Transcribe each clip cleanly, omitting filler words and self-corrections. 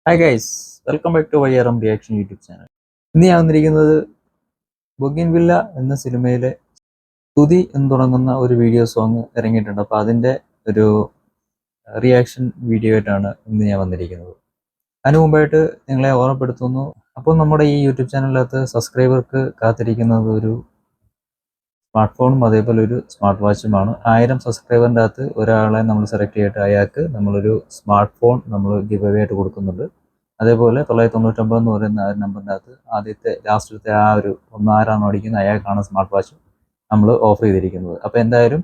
Hi guys, welcome back to YRM reaction YouTube channel. ഇന്ന് ഞാൻ വന്നിരിക്കുന്നത് ബൊഗിൻവില്ല എന്ന സിനിമയിലെ സ്തുതി എന്ന് തുടങ്ങുന്ന ഒരു വീഡിയോ സോങ് ഇറങ്ങിയിട്ടുണ്ട്. അപ്പോൾ അതിൻ്റെ ഒരു റിയാക്ഷൻ വീഡിയോ ആയിട്ടാണ് ഇന്ന് ഞാൻ വന്നിരിക്കുന്നത്. അതിനു മുമ്പായിട്ട് നിങ്ങളെ ഓർമ്മപ്പെടുത്തുന്നു, അപ്പോൾ നമ്മുടെ ഈ യൂട്യൂബ് ചാനലിനകത്ത് സബ്സ്ക്രൈബർക്ക് കാത്തിരിക്കുന്നത് ഒരു സ്മാർട്ട് ഫോണും അതേപോലെ ഒരു സ്മാർട്ട് വാച്ചുമാണ്. 1000 സബ്സ്ക്രൈബറിൻ്റെ അകത്ത് ഒരാളെ നമ്മൾ സെലക്ട് ചെയ്തിട്ട് അയാൾക്ക് നമ്മളൊരു സ്മാർട്ട് ഫോൺ നമ്മൾ ഗിവ് അവേ ആയിട്ട് കൊടുക്കുന്നുണ്ട്. അതേപോലെ 999 എന്ന് പറയുന്ന ആ ഒരു നമ്പറിൻ്റെ അകത്ത് ലാസ്റ്റത്തെ ആ ഒരു 1 അടിക്കുന്ന അയാൾക്കാണ് സ്മാർട്ട് വാച്ച് നമ്മൾ ഓഫർ ചെയ്തിരിക്കുന്നത്. അപ്പോൾ എന്തായാലും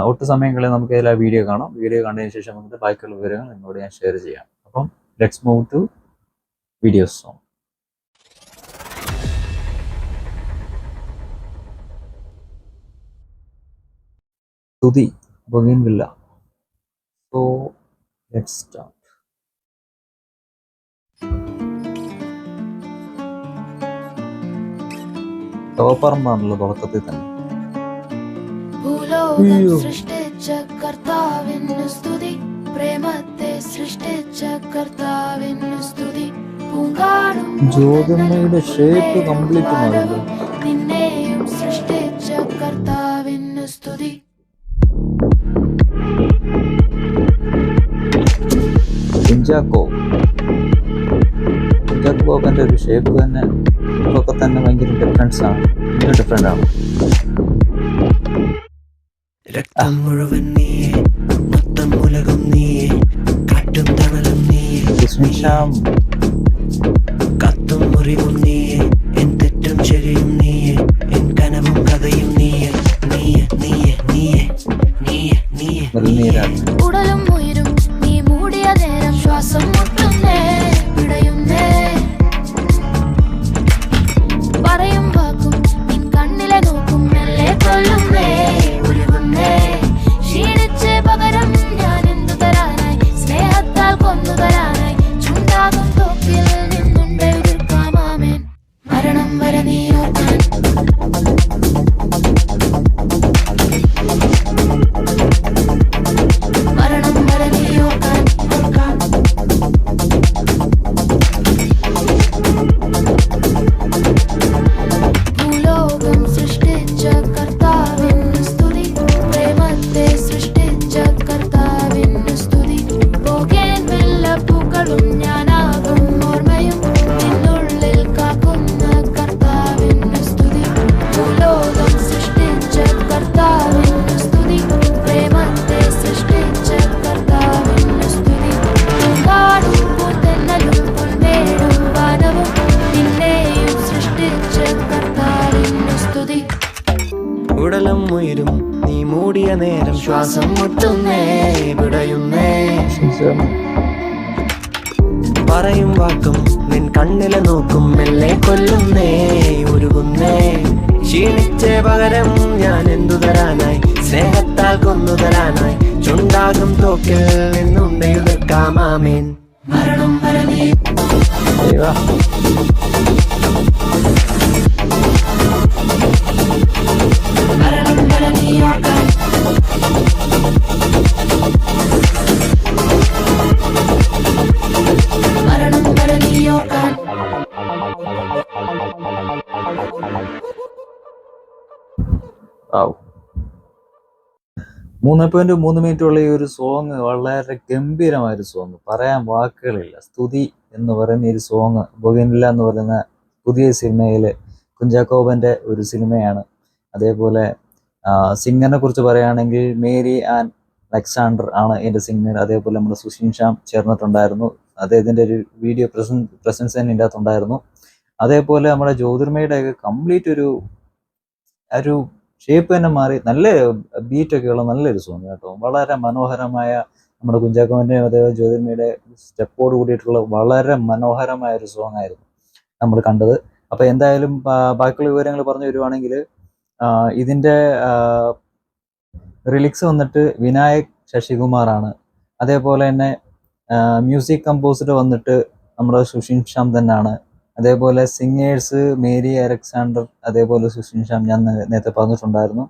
ഒട്ടും സമയം കളയാൻ നമുക്ക് ഇതിൽ ആ വീഡിയോ കാണാം. വീഡിയോ കണ്ടതിന് ശേഷം നമുക്ക് ബാക്കിയുള്ള വിവരങ്ങൾ നിങ്ങളോട് ഞാൻ ഷെയർ ചെയ്യാം. അപ്പം let's move to video song. Stuthi Bougainvillea. So let's start. ടോപ്പർമാണല്ലോ തുടക്കത്തിൽ തന്നെ. സൃഷ്ടിച്ച കർത്താവിന് സ്തുതി, പ്രേമത്തെ സൃഷ്ടിച്ച കർത്താവിന് സ്തുതി. ജ്യോതിർമയുടെ ഷേപ്പ് കംപ്ലീറ്റ് മാറില്ല. നിന്നെയും സൃഷ്ടിച്ച കർത്താവിന് സ്തുതി. കുഞ്ചാക്കോബന്റെ ഒരു ഷേപ്പ് തന്നെ ഇതൊക്കെ തന്നെ ഭയങ്കര ഡിഫറൻറ്റ് ആണ്. രക്തം മുഴുവൻ നീയേ, മൊത്തം ഉലകം നീയേ, കാറ്റും തണലും നീയേ, കത്തും മുറിവും നീയേ, എൻ തെറ്റും ശരിയും നീയേ, എൻ കനവും കഥയും നീയേ, നീയേ നീയേ നീയേ നീയേ നീയേ. ഉടലും ഉയരും നീ മൂടിയ നേരം ശ്വാസം മുട്ടുന്നേ, പിടയുന്നേ, പറയും വാക്കും നിൻ കണ്ണിലെ നോക്കും മെല്ലെ കൊല്ലുന്നേ, ഉരുകുന്നേ, ക്ഷീണിച്ച് പകരം ഞാൻ എന്തു തരാനായി, സ്നേഹത്താൽ കൊന്നു തരാനായി, ചുണ്ടാകും തോക്കിൽ നിന്നുണ്ടേ എതിർക്കാമാമേൻ, മരണം വരെ നീ ഓർക്കാൻ. മരണം വരെ നീ ഓർക്കാൻ. ഭൂലോകം സൃഷ്ടിച്ച കർത്താവിന് സ്തുതി, പ്രേമത്തെ സൃഷ്ടിച്ച കർത്താവിന് സ്തുതി. ബൊഗിൻവില്ല പൂക്കളും ഞാനാകും ഓർമ്മയും നിന്നുള്ളിൽ കാക്കുന്ന കർത്താവിന് സ്തുതി. ഭൂലോകം സൃഷ്ടിച്ച കർത്താവിന് സ്തുതി, പ്രേമത്തെ സൃഷ്ടിച്ച കർത്താവിന് സ്തുതി. പൂങ്കാടും പൂന്തന്നലും പുൽമേടും വനവും നിന്നെയും സൃഷ്ടിച്ച കർത്താവിന് സ്തുതി. ഉടലും ഉയരും നീ മൂടിയ നേരം ശ്വാസം മുട്ടുന്നേ, പിടയുന്നേ, പറയും വാക്കും നിൻ കണ്ണിലെ നോക്കും മെല്ലെ കൊല്ലുന്നേ, ഉരുകുന്നേ, ക്ഷീണിച്ചേ പകരം ഞാൻ എന്തു തരാനായി, സ്നേഹത്താൽ കൊന്നു തരാനായി, ചുണ്ടാകും തോക്കിൽ നിന്നുണ്ട് എതിർക്കാമാമേൻ, മരണം വരെ നീ. മരണം വരെ നീ ഓർക്കാൻ. മരണം വരെ നീ ഓർക്കാൻ. 3.3 മിനിറ്റുള്ള ഈ ഒരു സോങ് വളരെ ഗംഭീരമായൊരു സോങ്, പറയാൻ വാക്കുകളില്ല. സ്തുതി എന്ന് പറയുന്ന ഈ സോങ് ബൊഗിൻവില്ല എന്ന് പറയുന്ന പുതിയ സിനിമയിലെ കുഞ്ചാക്കോബന്റെ ഒരു സിനിമയാണ്. അതേപോലെ സിംഗറിനെ കുറിച്ച് പറയുകയാണെങ്കിൽ മേരി ആൻഡ് അലക്സാണ്ടർ ആണ് ഇതിൻ്റെ സിംഗർ. അതേപോലെ നമ്മുടെ സുഷിൻ ശ്യാം ചേർന്നിട്ടുണ്ടായിരുന്നു. അദ്ദേഹത്തിൻ്റെ ഒരു വീഡിയോ പ്രസൻസ് തന്നെ ഇതിൻ്റെ അകത്തുണ്ടായിരുന്നു. അതേപോലെ നമ്മുടെ ജ്യോതിർമയുടെ ഒക്കെ കംപ്ലീറ്റ് ഒരു ഷേപ്പ് തന്നെ മാറി, നല്ല ബീറ്റൊക്കെ ഉള്ള നല്ലൊരു സോങ് കേട്ടോ. വളരെ മനോഹരമായ നമ്മുടെ കുഞ്ചാക്കോന്റെ അതേപോലെ ജ്യോതിർമയുടെ സ്റ്റെപ്പോട് കൂടിയിട്ടുള്ള വളരെ മനോഹരമായ ഒരു സോങ് ആയിരുന്നു നമ്മൾ കണ്ടത്. അപ്പോൾ എന്തായാലും ബാക്കിയുള്ള വിവരങ്ങൾ പറഞ്ഞു വരുവാണെങ്കിൽ, ഇതിൻ്റെ റിലിക്സ് വന്നിട്ട് വിനായക് ശശികുമാറാണ്. അതേപോലെ തന്നെ മ്യൂസിക് കമ്പോസർ വന്നിട്ട് നമ്മുടെ സുഷിൻ ശ്യാം തന്നെയാണ്. അതേപോലെ സിംഗേഴ്സ് മേരി അലക്സാണ്ടർ, അതേപോലെ സുഷിൻ ശ്യാം ഞാൻ നേരത്തെ പറഞ്ഞിട്ടുണ്ടായിരുന്നു.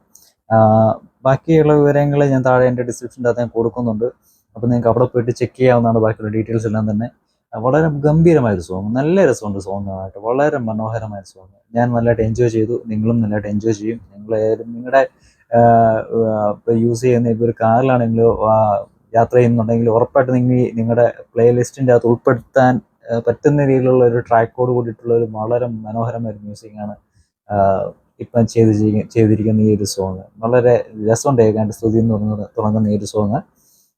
ബാക്കിയുള്ള വിവരങ്ങൾ ഞാൻ താഴെ എൻ്റെ ഡിസ്ക്രിപ്ഷൻ്റെ അകത്ത് ഞാൻ കൊടുക്കുന്നുണ്ട്. അപ്പോൾ നിങ്ങൾക്ക് അവിടെ പോയിട്ട് ചെക്ക് ചെയ്യാവുന്നതാണ് ബാക്കിയുള്ള ഡീറ്റെയിൽസ് എല്ലാം തന്നെ. വളരെ ഗംഭീരമായൊരു സോങ്, നല്ല രസമുണ്ട് സോങ് കാണാനായിട്ട്, വളരെ മനോഹരമായ സോങ്. ഞാൻ നല്ലതായിട്ട് എൻജോയ് ചെയ്തു, നിങ്ങളും നല്ലതായിട്ട് എൻജോയ് ചെയ്യും. നിങ്ങളായാലും നിങ്ങളുടെ ഇപ്പോൾ യൂസ് ചെയ്യുന്ന ഇപ്പോൾ ഒരു കാറിലാണെങ്കിലും യാത്ര ചെയ്യുന്നുണ്ടെങ്കിൽ ഉറപ്പായിട്ട് നിങ്ങളുടെ പ്ലേ ലിസ്റ്റിൻ്റെ അകത്ത് ഉൾപ്പെടുത്താൻ പറ്റുന്ന രീതിയിലുള്ള ഒരു ട്രാക്കോട് കൂടിയിട്ടുള്ള ഒരു വളരെ മനോഹരമായ ഒരു മ്യൂസിക്കാണ് ഇപ്പം ചെയ്തിരിക്കുന്ന ഈ ഒരു സോങ്. വളരെ രസമുണ്ട് കേൾക്കാൻ, സ്തുതി എന്ന് തുടങ്ങുന്ന ഈ ഒരു സോങ്.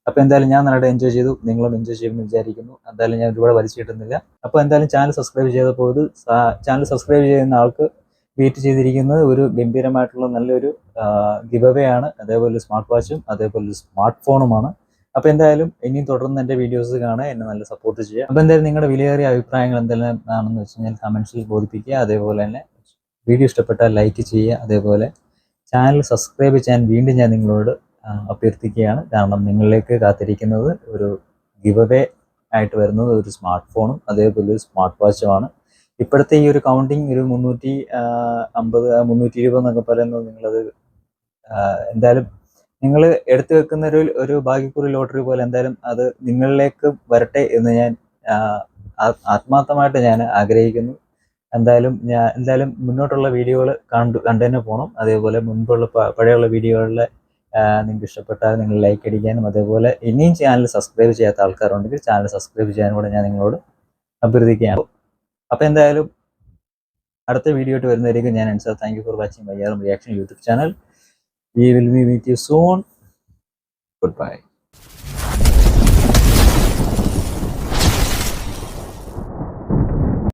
അപ്പോൾ എന്തായാലും ഞാൻ നല്ലതായിട്ട് എൻജോയ് ചെയ്തു, നിങ്ങളും എൻജോയ് ചെയ്യുമെന്ന് വിചാരിക്കുന്നു. എന്തായാലും ഞാൻ ഒരുപാട് വലിച്ചു കിട്ടുന്നില്ല. അപ്പോൾ എന്തായാലും ചാനൽ സബ്സ്ക്രൈബ് ചെയ്തപ്പോൾ ചാനൽ സബ്സ്ക്രൈബ് ചെയ്യുന്ന ആൾക്ക് വെയിറ്റ് ചെയ്തിരിക്കുന്നത് ഒരു ഗംഭീരമായിട്ടുള്ള നല്ലൊരു ഗിവ് അവേ ആണ്. അതേപോലെ സ്മാർട്ട് വാച്ചും അതേപോലെ സ്മാർട്ട് ഫോണുമാണ്. അപ്പോൾ എന്തായാലും ഇനിയും തുടർന്ന് എൻ്റെ വീഡിയോസ് കാണാൻ എന്നെ നല്ല സപ്പോർട്ട് ചെയ്യുക. അപ്പോൾ എന്തായാലും നിങ്ങളുടെ വിലയേറിയ അഭിപ്രായങ്ങൾ എന്തെല്ലാം ആണെന്ന് വെച്ച് കഴിഞ്ഞാൽ കമൻസിൽ ബോധിപ്പിക്കുക. അതേപോലെ തന്നെ വീഡിയോ ഇഷ്ടപ്പെട്ടാൽ ലൈക്ക് ചെയ്യുക. അതേപോലെ ചാനൽ സബ്സ്ക്രൈബ് ചെയ്യാൻ വീണ്ടും ഞാൻ നിങ്ങളോട് അഭ്യർത്ഥിക്കുകയാണ്. കാരണം നിങ്ങളിലേക്ക് കാത്തിരിക്കുന്നത് ഒരു ഗിവ് അവേ ആയിട്ട് വരുന്നത് ഒരു സ്മാർട്ട് ഫോണും അതേപോലെ ഒരു സ്മാർട്ട് വാച്ചുമാണ്. ഇപ്പോഴത്തെ ഈ ഒരു കൗണ്ടിങ് ഒരു 350 320 എന്നൊക്കെ പറയുന്നത് നിങ്ങളത് എന്തായാലും നിങ്ങൾ എടുത്തു വെക്കുന്ന ഒരു ഭാഗ്യക്കുറി ലോട്ടറി പോലെ എന്തായാലും അത് നിങ്ങളിലേക്ക് വരട്ടെ എന്ന് ഞാൻ ആത്മാർത്ഥമായിട്ട് ഞാൻ ആഗ്രഹിക്കുന്നു. എന്തായാലും മുന്നോട്ടുള്ള വീഡിയോകൾ കണ്ടു തന്നെ പോകണം. അതേപോലെ മുൻപുള്ള പഴയുള്ള വീഡിയോകളിലെ നിങ്ങൾക്ക് ഇഷ്ടപ്പെട്ടാൽ നിങ്ങൾ ലൈക്ക് അടിക്കാനും അതേപോലെ ഇനിയും ചാനൽ സബ്സ്ക്രൈബ് ചെയ്യാത്ത ആൾക്കാരുണ്ടെങ്കിൽ ചാനൽ സബ്സ്ക്രൈബ് ചെയ്യാനും കൂടെ ഞാൻ നിങ്ങളോട് അഭ്യർത്ഥിക്കുകയാണ്. അപ്പോൾ എന്തായാലും അടുത്ത വീഡിയോ ആയിട്ട് വരുന്നതായിരിക്കും. ഞാൻ Ansar. Thank you for watching വയ്യാറും reaction YouTube channel. We will meet you soon. Goodbye.